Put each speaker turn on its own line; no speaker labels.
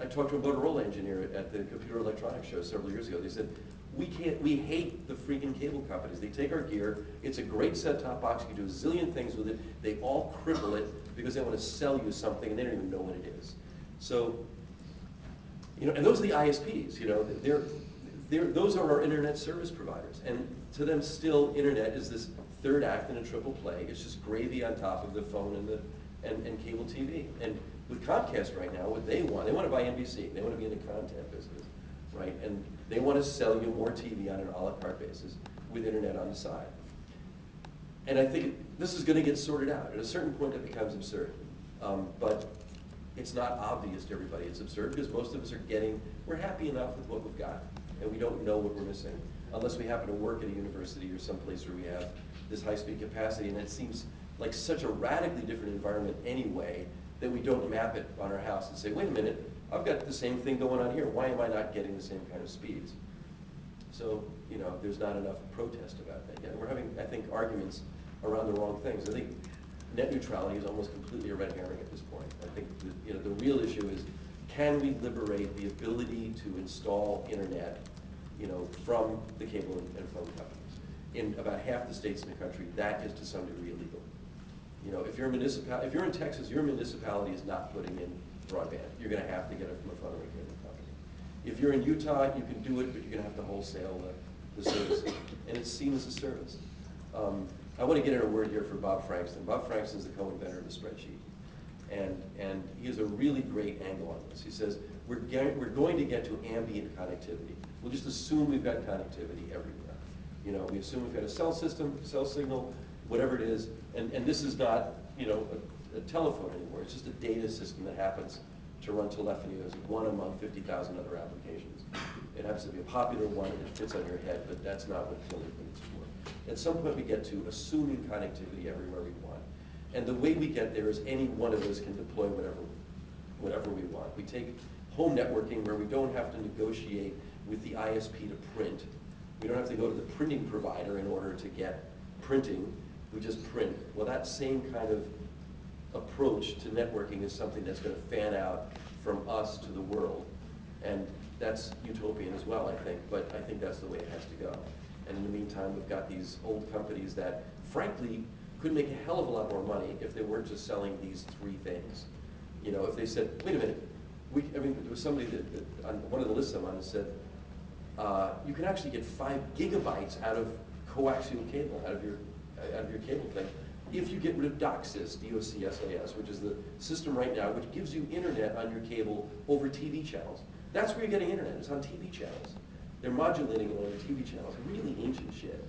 I talked to a Motorola engineer at the Computer Electronics Show several years ago. They said, we hate the freaking cable companies. They take our gear, it's a great set-top box, you can do a zillion things with it, they all cripple it because they want to sell you something and they don't even know what it is. So, and those are the ISPs, those are our internet service providers. And to them still, internet is this third act in a triple play. It's just gravy on top of the phone and cable TV. And with Comcast right now, what they want to buy NBC. They want to be in the content business, right? And they want to sell you more TV on an a la carte basis with internet on the side. And I think this is going to get sorted out. At a certain point, it becomes absurd. But it's not obvious to everybody it's absurd because most of us we're happy enough with what we've got. And we don't know what we're missing unless we happen to work at a university or someplace where we have this high-speed capacity. And it seems like such a radically different environment anyway that we don't map it on our house and say, wait a minute, I've got the same thing going on here. Why am I not getting the same kind of speeds? So, there's not enough protest about that yet. And we're having, I think, arguments around the wrong things. I think net neutrality is almost completely a red herring at this point. I think the real issue is, can we liberate the ability to install internet, from the cable and phone companies? In about half the states in the country, that is to some degree illegal. If you're in Texas, your municipality is not putting in broadband. You're going to have to get it from a phone or a cable company. If you're in Utah, you can do it, but you're going to have to wholesale the service. And it's seen as a service. I want to get in a word here for Bob Frankston. Bob Frankston is the co-inventor of the spreadsheet. And he has a really great angle on this. He says, we're going to get to ambient connectivity. We'll just assume we've got connectivity everywhere. We assume we've got a cell system, cell signal, whatever it is. And this is not, a telephone anymore. It's just a data system that happens to run telephony as one among 50,000 other applications. It happens to be a popular one, it fits on your head, but that's not what telephony is for. At some point we get to assuming connectivity everywhere we want. And the way we get there is any one of us can deploy whatever we want. We take home networking where we don't have to negotiate with the ISP to print. We don't have to go to the printing provider in order to get printing. We just print. Well, that same kind of approach to networking is something that's going to fan out from us to the world. And that's utopian as well, I think, but I think that's the way it has to go. And in the meantime, we've got these old companies that, frankly, could make a hell of a lot more money if they weren't just selling these three things. If they said, wait a minute, there was somebody that on one of the lists I'm on that said, you can actually get 5 gigabytes out of coaxial cable, out of your cable thing, if you get rid of DOCSIS, D-O-C-S-A-S, which is the system right now, which gives you internet on your cable over TV channels. That's where you're getting internet, it's on TV channels. They're modulating it on the TV channels, really ancient shit.